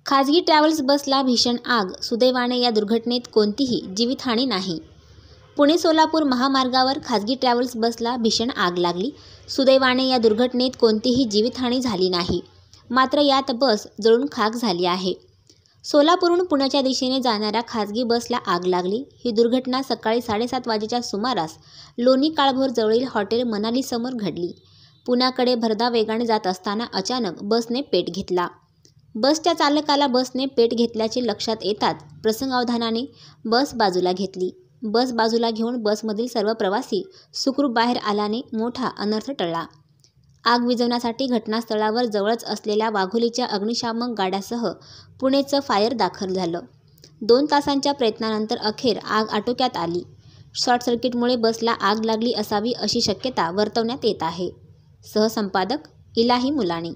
खाजगी ट्रॅव्हल्स बसला भीषण आग, सुदैवाने या दुर्घटनेत कोणतीही जीवितहानी नाही. पुणे सोलापूर महामार्गावर खाजगी ट्रॅव्हल्स बसला भीषण आग लागली. सुदैवाने या दुर्घटनेत कोणतीही जीवितहानी झाली नाही. मात्र यात बस जळून खाक झाली आहे. सोलापूरहून पुण्याच्या दिशेने जाणाऱ्या खाजगी बसला आग लागली. ही दुर्घटना सकाळी 7:30 वाजेच्या सुमारास लोणी काळभोर जवळील हॉटेल मनालीसमोर घडली. पुण्याकडे भरधाव वेगाने जात असताना अचानक बसने पेट घेतला. बसच्या चालकाला बसने पेट घेतल्याचे लक्षात येताच प्रसंगावधानाने बस बाजूला घेतली. बस बाजूला घेऊन बसमधील सर्व प्रवासी सुखरूप बाहेर आल्याने मोठा अनर्थ टळला. आग विझवण्यासाठी घटनास्थळावर जवळच असलेल्या वाघोलीच्या अग्निशामक गाड्यासह पुणेचं फायर दाखल झालं. 2 तासांच्या प्रयत्नानंतर अखेर आग आटोक्यात आली. शॉर्ट सर्किटमुळे बसला आग लागली असावी अशी शक्यता वर्तवण्यात येत आहे. सहसंपादक इलाही मुलानी.